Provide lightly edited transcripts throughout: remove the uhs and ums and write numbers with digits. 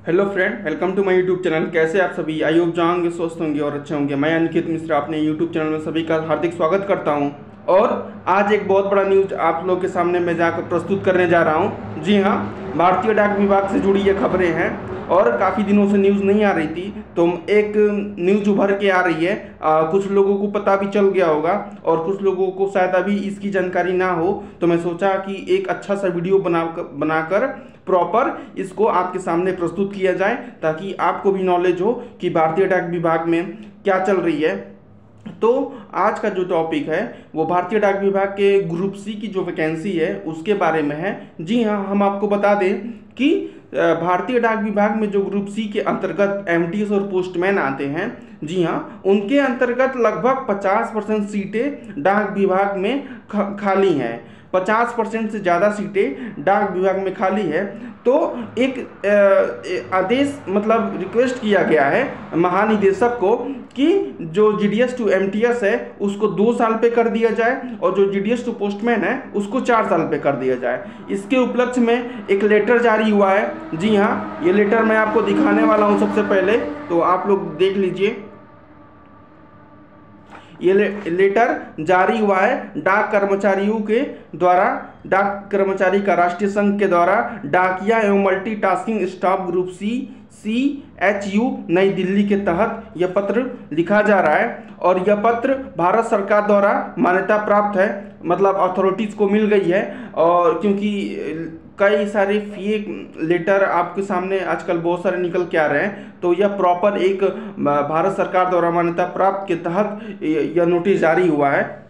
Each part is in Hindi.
Hello friend, welcome to my YouTube channel. कैसे आप सभी? आई होप जाओगे, स्वस्थ होंगे और अच्छे होंगे। मैं अनिकेत मिश्रा अपने यूट्यूब चैनल में सभी का हार्दिक स्वागत करता हूं। और आज एक बहुत बड़ा न्यूज आप लोगों के सामने मैं जाकर प्रस्तुत करने जा रहा हूं। जी हां, भारतीय डाक विभाग से जुड़ी ये खबरें हैं और काफ़ी दिनों से न्यूज़ नहीं आ रही थी, तो एक न्यूज़ उभर के आ रही है। कुछ लोगों को पता भी चल गया होगा और कुछ लोगों को शायद अभी इसकी जानकारी ना हो, तो मैं सोचा कि एक अच्छा सा वीडियो बनाकर प्रॉपर इसको आपके सामने प्रस्तुत किया जाए, ताकि आपको भी नॉलेज हो कि भारतीय डाक विभाग में क्या चल रही है। तो आज का जो टॉपिक है वो भारतीय डाक विभाग के ग्रुप सी की जो वैकेंसी है उसके बारे में है। जी हाँ, हम आपको बता दें कि भारतीय डाक विभाग में जो ग्रुप सी के अंतर्गत एमटीएस और पोस्टमैन आते हैं, जी हाँ, उनके अंतर्गत लगभग 50% सीटें डाक विभाग में खाली हैं। 50% से ज़्यादा सीटें डाक विभाग में खाली है। तो एक आदेश मतलब रिक्वेस्ट किया गया है महानिदेशक को कि जो जीडीएस टू एमटीएस है उसको 2 साल पे कर दिया जाए और जो जीडीएस टू पोस्टमैन है उसको 4 साल पे कर दिया जाए। इसके उपलक्ष्य में एक लेटर जारी हुआ है। जी हाँ, ये लेटर मैं आपको दिखाने वाला हूँ सबसे पहले, तो आप लोग देख लीजिए। ये लेटर जारी हुआ है डाक कर्मचारियों के द्वारा, डाक कर्मचारी का राष्ट्रीय संघ के द्वारा डाकिया एवं मल्टीटास्किंग स्टाफ ग्रुप CHU नई दिल्ली के तहत यह पत्र लिखा जा रहा है। और यह पत्र भारत सरकार द्वारा मान्यता प्राप्त है, मतलब अथॉरिटीज को मिल गई है। और क्योंकि कई सारे फेक लेटर आपके सामने आजकल बहुत सारे निकल के आ रहे हैं, तो यह प्रॉपर एक भारत सरकार द्वारा मान्यता प्राप्त के तहत यह नोटिस जारी हुआ है।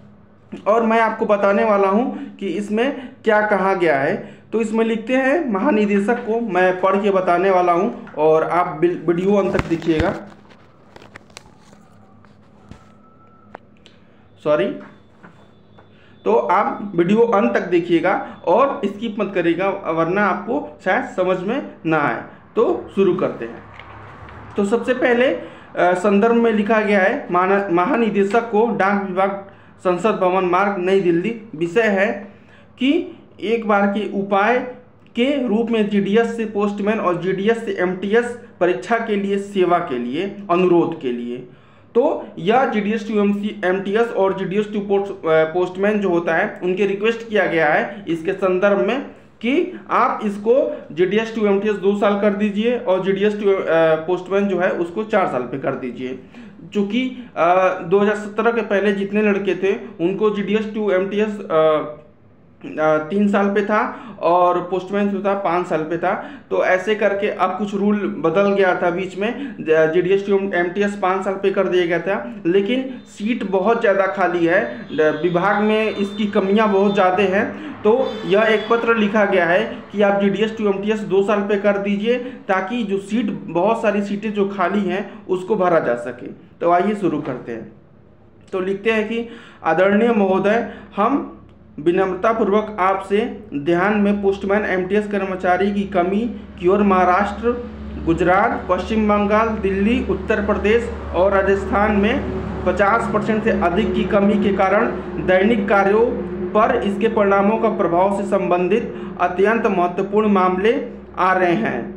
और मैं आपको बताने वाला हूं कि इसमें क्या कहा गया है। तो इसमें लिखते हैं महानिदेशक को, मैं पढ़ के बताने वाला हूं और आप वीडियो अंत तक देखिएगा। तो आप वीडियो अंत तक देखिएगा और स्किप मत करिएगा, वरना आपको शायद समझ में ना आए। तो शुरू करते हैं। तो सबसे पहले संदर्भ में लिखा गया है महानिदेशक को डाक विभाग, संसद भवन मार्ग, नई दिल्ली। विषय है कि एक बार के उपाय के रूप में जीडीएस से पोस्टमैन और जीडीएस से एमटीएस परीक्षा के लिए सेवा के लिए अनुरोध के लिए। तो यह जीडीएस टू एमटीएस और जीडीएस टू पोस्टमैन जो होता है उनके रिक्वेस्ट किया गया है इसके संदर्भ में कि आप इसको जीडीएस टू एमटीएस 2 साल कर दीजिए और जीडीएस टू पोस्टमैन जो है उसको 4 साल पे कर दीजिए। चूँकि 2017 के पहले जितने लड़के थे उनको जीडीएस टू एमटीएस 3 साल पे था और पोस्टमैन जो था 5 साल पे था। तो ऐसे करके अब कुछ रूल बदल गया था बीच में, जीडीएस टू एमटीएस 5 साल पे कर दिया गया था। लेकिन सीट बहुत ज़्यादा खाली है विभाग में, इसकी कमियां बहुत ज़्यादा हैं। तो यह एक पत्र लिखा गया है कि आप जीडीएस टू एमटीएस 2 साल पे कर दीजिए, ताकि जो सीट, बहुत सारी सीटें जो खाली हैं उसको भरा जा सके। तो आइए शुरू करते हैं। तो लिखते हैं कि आदरणीय महोदय, हम विनम्रतापूर्वक आपसे ध्यान में पोस्टमैन एमटीएस कर्मचारी की कमी की ओर महाराष्ट्र, गुजरात, पश्चिम बंगाल, दिल्ली, उत्तर प्रदेश और राजस्थान में 50% से अधिक की कमी के कारण दैनिक कार्यों पर इसके परिणामों का प्रभाव से संबंधित अत्यंत महत्वपूर्ण मामले आ रहे हैं।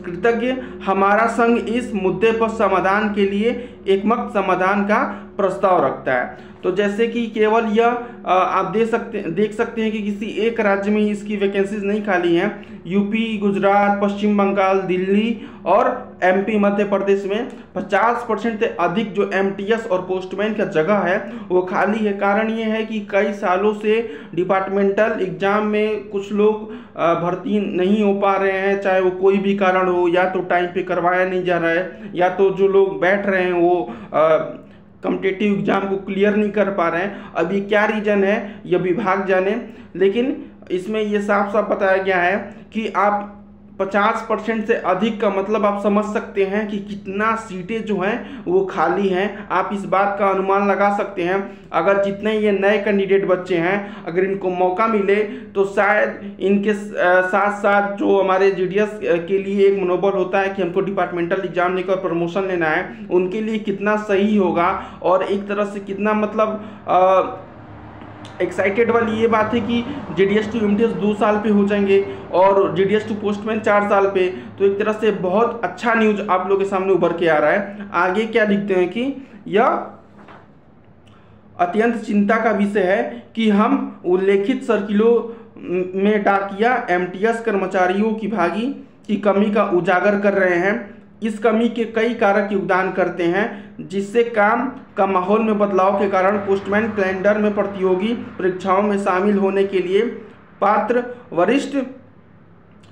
कृतज्ञ हमारा संघ इस मुद्दे पर समाधान के लिए एकमत समाधान का प्रस्ताव रखता है। तो जैसे कि केवल यह आप देख सकते हैं कि किसी एक राज्य में इसकी वैकेंसीज नहीं खाली हैं। यूपी, गुजरात, पश्चिम बंगाल, दिल्ली और एमपी, मध्य प्रदेश में 50% से अधिक जो एमटीएस और पोस्टमैन का जगह है वो खाली है। कारण ये है कि कई सालों से डिपार्टमेंटल एग्जाम में कुछ लोग भर्ती नहीं हो पा रहे हैं, चाहे वो कोई भी कारण हो, या तो टाइम पे करवाया नहीं जा रहा है, या तो जो लोग बैठ रहे हैं वो कॉम्पिटिटिव एग्जाम को क्लियर नहीं कर पा रहे हैं। अब ये क्या रीजन है यह विभाग जाने, लेकिन इसमें ये साफ साफ बताया गया है कि आप 50% से अधिक का मतलब आप समझ सकते हैं कि कितना सीटें जो हैं वो खाली हैं। आप इस बात का अनुमान लगा सकते हैं, अगर जितने ये नए कैंडिडेट बच्चे हैं अगर इनको मौका मिले तो शायद इनके साथ साथ जो हमारे जीडीएस के लिए एक मनोबल होता है कि हमको डिपार्टमेंटल एग्जाम देकर प्रमोशन लेना है, उनके लिए कितना सही होगा और एक तरह से कितना मतलब एक्साइटेड वाली ये बात है कि GDS टू MTS 2 साल पे हो जाएंगे और GDS टू पोस्टमैन 4 साल पे। तो एक तरह से बहुत अच्छा न्यूज आप लोगों के सामने उभर के आ रहा है। आगे क्या लिखते हैं कि यह अत्यंत चिंता का विषय है कि हम उल्लेखित सर्किलों में डाकिया MTS कर्मचारियों की भागी की कमी का उजागर कर रहे हैं। इस कमी के कई कारक योगदान करते हैं, जिससे काम का माहौल में बदलाव के कारण पोस्टमैन कैलेंडर में प्रतियोगी परीक्षाओं में शामिल होने के लिए पात्र वरिष्ठ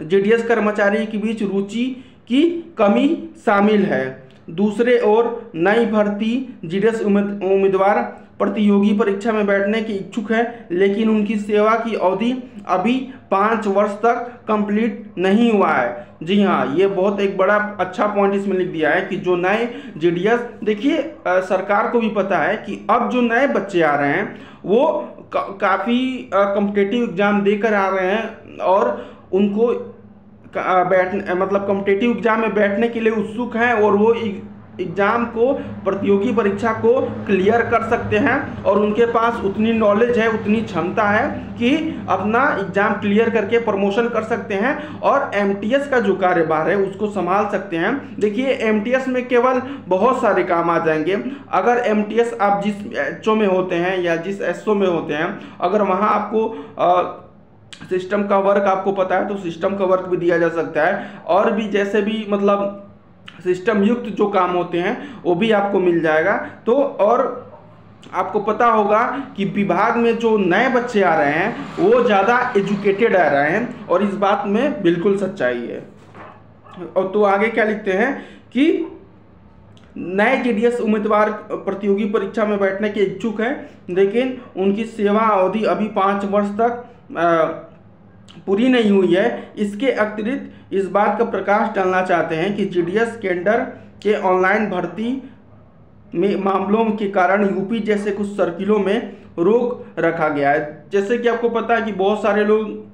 GDS कर्मचारी के बीच रुचि की कमी शामिल है। दूसरे ओर नई भर्ती GDS उम्मीदवार प्रतियोगी परीक्षा में बैठने के इच्छुक है, लेकिन उनकी सेवा की अवधि अभी 5 वर्ष तक कंप्लीट नहीं हुआ है। जी हाँ, ये बहुत एक बड़ा अच्छा पॉइंट इसमें लिख दिया है कि जो नए GDS, देखिए सरकार को भी पता है कि अब जो नए बच्चे आ रहे हैं वो काफ़ी कॉम्पिटिटिव एग्जाम देकर आ रहे हैं और उनको मतलब कॉम्पिटिटिव एग्जाम में बैठने के लिए उत्सुक हैं और वो एग्जाम को, प्रतियोगी परीक्षा को क्लियर कर सकते हैं और उनके पास उतनी नॉलेज है, उतनी क्षमता है कि अपना एग्जाम क्लियर करके प्रमोशन कर सकते हैं और MTS का जो कार्यभार है उसको संभाल सकते हैं। देखिए MTS में केवल बहुत सारे काम आ जाएंगे। अगर MTS आप जिस HO में होते हैं या जिस SO में होते हैं, अगर वहाँ आपको सिस्टम का वर्क आपको पता है तो सिस्टम का वर्क भी दिया जा सकता है, और भी जैसे भी मतलब सिस्टम युक्त जो काम होते हैं वो भी आपको मिल जाएगा। तो और आपको पता होगा कि विभाग में जो नए बच्चे आ रहे हैं वो ज़्यादा एजुकेटेड आ रहे हैं और इस बात में बिल्कुल सच्चाई है। और तो आगे क्या लिखते हैं कि नए GDS उम्मीदवार प्रतियोगी परीक्षा में बैठने के इच्छुक हैं, लेकिन उनकी सेवा अवधि अभी 5 वर्ष तक पूरी नहीं हुई है। इसके अतिरिक्त इस बात का प्रकाश डालना चाहते हैं कि GDS कैलेंडर के ऑनलाइन भर्ती में मामलों के कारण यूपी जैसे कुछ सर्किलों में रोक रखा गया है। जैसे कि आपको पता है कि बहुत सारे लोग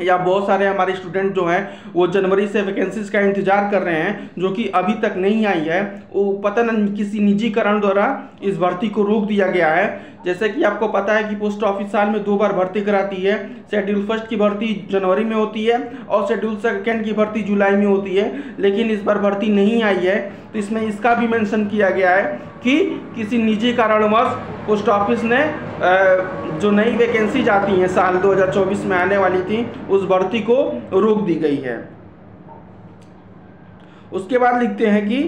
या बहुत सारे हमारे स्टूडेंट जो हैं वो जनवरी से वैकेंसीज का इंतजार कर रहे हैं, जो कि अभी तक नहीं आई है। वो पता नहीं किसी निजी कारण द्वारा इस भर्ती को रोक दिया गया है। जैसे कि आपको पता है कि पोस्ट ऑफिस साल में 2 बार भर्ती कराती है। शेड्यूल फर्स्ट की भर्ती जनवरी में होती है और शेड्यूल सेकंड की भर्ती जुलाई में होती है, लेकिन इस बार भर्ती नहीं आई है। तो इसमें इसका भी मेंशन किया गया है कि किसी निजी कारणवश पोस्ट ऑफिस ने जो नई वैकेंसी जाती हैं साल 2024 में आने वाली थी उस भर्ती को रोक दी गई है। उसके बाद लिखते हैं कि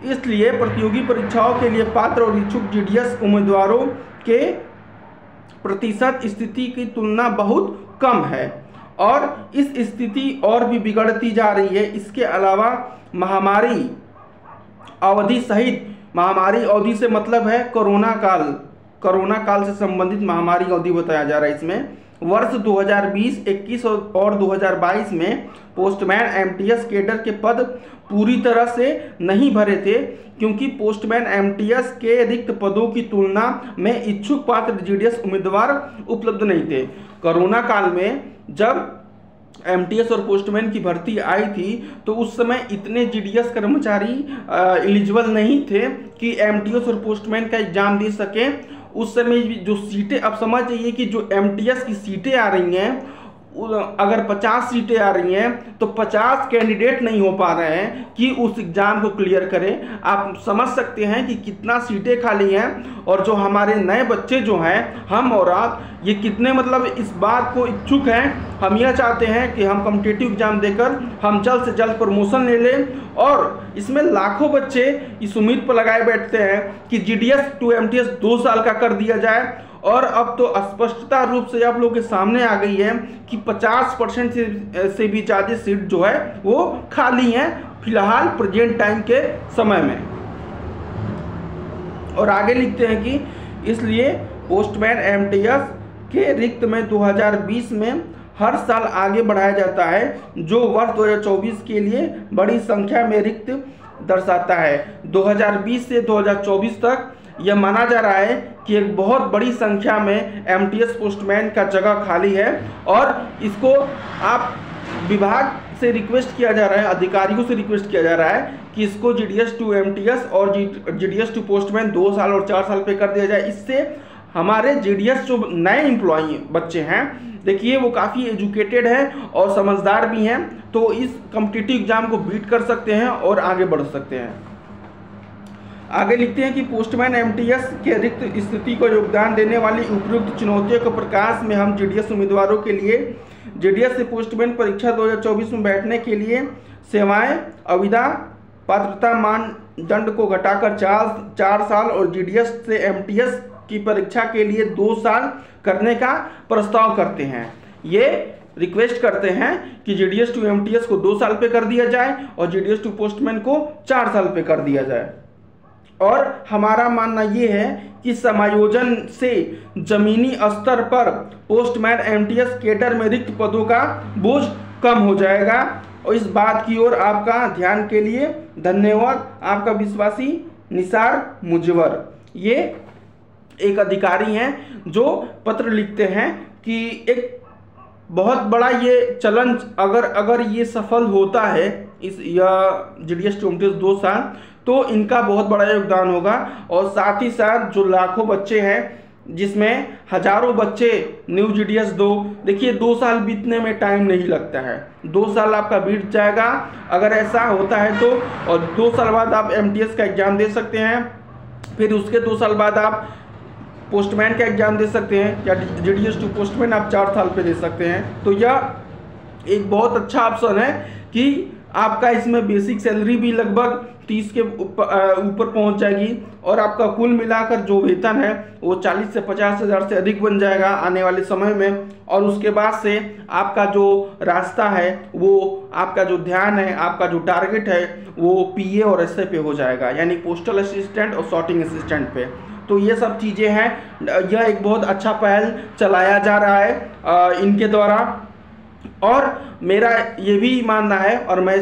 इसलिए प्रतियोगी परीक्षाओं के लिए पात्र और इच्छुक GDS उम्मीदवारों के प्रतिशत स्थिति की तुलना बहुत कम है और इस स्थिति और भी बिगड़ती जा रही है। इसके अलावा महामारी अवधि सहित, महामारी अवधि से मतलब है कोरोना काल से संबंधित महामारी अवधि बताया जा रहा है। इसमें वर्ष 2020, 21 और 2022 में पोस्टमैन MTS कैडर के पद पूरी तरह से नहीं भरे थे, क्योंकि पोस्टमैन MTS के रिक्त पदों की तुलना में इच्छुक पात्र GDS उम्मीदवार उपलब्ध नहीं थे। कोरोना काल में जब MTS और पोस्टमैन की भर्ती आई थी तो उस समय इतने GDS कर्मचारी एलिजिबल नहीं थे कि MTS और पोस्टमैन का एग्जाम दे सकें। उस समय जो सीटें, आप समझ जाइए कि जो MTS की सीटें आ रही हैं, अगर 50 सीटें आ रही हैं तो 50 कैंडिडेट नहीं हो पा रहे हैं कि उस एग्ज़ाम को क्लियर करें। आप समझ सकते हैं कि कितना सीटें खाली हैं और जो हमारे नए बच्चे जो हैं, हम और आप, ये कितने मतलब इस बात को इच्छुक हैं। हम यह चाहते हैं कि हम कॉम्पिटिटिव एग्जाम देकर हम जल्द से जल्द प्रमोशन ले लें और इसमें लाखों बच्चे इस उम्मीद पर लगाए बैठते हैं कि GDS टू MTS 2 साल का कर दिया जाए। और अब तो स्पष्टता रूप से आप लोगों के सामने आ गई है कि 50% से भी ज़्यादा सीट जो है वो खाली हैं फिलहाल प्रेजेंट टाइम के समय में। और आगे लिखते हैं कि इसलिए पोस्टमैन MTS के रिक्त में 2020 में हर साल आगे बढ़ाया जाता है, जो वर्ष 2024 के लिए बड़ी संख्या में रिक्त दर्शाता है। 2020 से 2024 तक यह माना जा रहा है कि एक बहुत बड़ी संख्या में MTS पोस्टमैन का जगह खाली है और इसको आप विभाग से रिक्वेस्ट किया जा रहा है, अधिकारियों से रिक्वेस्ट किया जा रहा है कि इसको GDS टू MTS और GDS टू पोस्टमैन 2 साल और 4 साल पे कर दिया जाए। इससे हमारे जीडीएस जो नए एम्प्लॉई बच्चे हैं, देखिए वो काफ़ी एजुकेटेड है और समझदार भी हैं, तो इस कॉम्पिटिटिव एग्जाम को बीट कर सकते हैं और आगे बढ़ सकते हैं। आगे लिखते हैं कि पोस्टमैन एमटीएस के रिक्त स्थिति को योगदान देने वाली उपयुक्त चुनौतियों के प्रकाश में हम जीडीएस उम्मीदवारों के लिए जीडीएस से पोस्टमैन परीक्षा 2024 में बैठने के लिए सेवाएं अविदा पात्रता मानदंड को घटाकर 4 साल और जीडीएस से एमटीएस की परीक्षा के लिए 2 साल करने का प्रस्ताव करते हैं। ये रिक्वेस्ट करते हैं कि जीडीएस टू एमटीएस को 2 साल पे कर दिया जाए और जीडीएस टू पोस्टमैन को 4 साल पे कर दिया जाए। और हमारा मानना ये है कि समायोजन से जमीनी स्तर पर पोस्टमैन एमटीएस कैडर में रिक्त पदों का बोझ कम हो जाएगा। और इस बात की ओर आपका ध्यान के लिए धन्यवाद। आपका विश्वासी निसार मुजवर। ये एक अधिकारी हैं जो पत्र लिखते हैं कि एक बहुत बड़ा ये चलन अगर ये सफल होता है इस या जीडीएस टू एमटीएस 2 साल, तो इनका बहुत बड़ा योगदान होगा। और साथ ही साथ जो लाखों बच्चे हैं, जिसमें हजारों बच्चे न्यू जीडीएस 2, देखिए 2 साल बीतने में टाइम नहीं लगता है, 2 साल आपका बीत जाएगा अगर ऐसा होता है तो। और 2 साल बाद आप एमटीएस का एग्जाम दे सकते हैं, फिर उसके 2 साल बाद आप पोस्टमैन का एग्जाम दे सकते हैं, या जीडीएस टू पोस्टमैन आप 4 साल पे दे सकते हैं। तो यह एक बहुत अच्छा ऑप्शन है कि आपका इसमें बेसिक सैलरी भी लगभग 30 के ऊपर पहुंच जाएगी और आपका कुल मिलाकर जो वेतन है वो 40 से 50 हज़ार से अधिक बन जाएगा आने वाले समय में। और उसके बाद से आपका जो रास्ता है, वो आपका जो ध्यान है, आपका जो टारगेट है वो पीए और एसए पे हो जाएगा, यानी पोस्टल असिस्टेंट और सॉर्टिंग असिस्टेंट पे। तो ये सब चीज़ें हैं। यह एक बहुत अच्छा पहल चलाया जा रहा है इनके द्वारा। और मेरा ये भी मानना है और मैं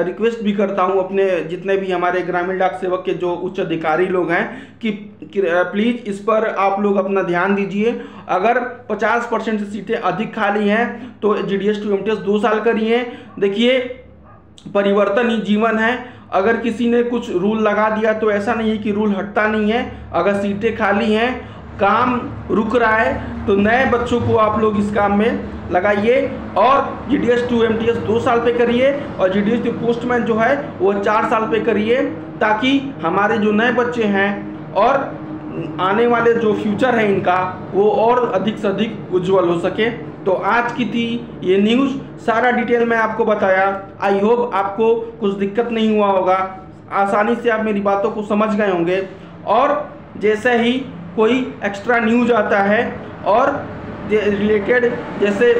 रिक्वेस्ट भी करता हूँ अपने जितने भी हमारे ग्रामीण डाक सेवक के जो उच्च अधिकारी लोग हैं कि प्लीज़ इस पर आप लोग अपना ध्यान दीजिए। अगर 50% सीटें अधिक खाली हैं तो जीडीएस टू एमटीएस 2 साल करिए। देखिए परिवर्तन ही जीवन है। अगर किसी ने कुछ रूल लगा दिया तो ऐसा नहीं है कि रूल हटता नहीं है। अगर सीटें खाली हैं, काम रुक रहा है, तो नए बच्चों को आप लोग इस काम में लगाइए और जीडीएस टू एमटीएस 2 साल पे करिए और जीडीएस टू पोस्टमैन जो है वो 4 साल पे करिए, ताकि हमारे जो नए बच्चे हैं और आने वाले जो फ्यूचर है इनका वो और अधिक से अधिक उज्जवल हो सके। तो आज की थी ये न्यूज़, सारा डिटेल में आपको बताया। आई होप आपको कुछ दिक्कत नहीं हुआ होगा, आसानी से आप मेरी बातों को समझ गए होंगे। और जैसे ही कोई एक्स्ट्रा न्यूज आता है और रिलेटेड जैसे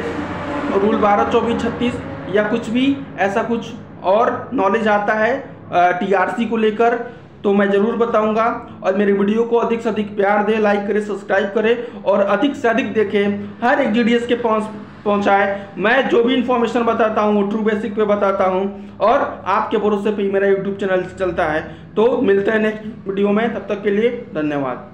रूल 12, 24, 36 या कुछ भी ऐसा कुछ और नॉलेज आता है टीआरसी को लेकर, तो मैं ज़रूर बताऊंगा। और मेरे वीडियो को अधिक से अधिक प्यार दें, लाइक करें, सब्सक्राइब करें और अधिक से अधिक देखें, हर एक जीडीएस के पहुंचाए। मैं जो भी इन्फॉर्मेशन बताता हूं वो ट्रू बेसिक पे बताता हूं और आपके भरोसे पे ही मेरा यूट्यूब चैनल चलता है। तो मिलते हैं नेक्स्ट वीडियो में, तब तक के लिए धन्यवाद।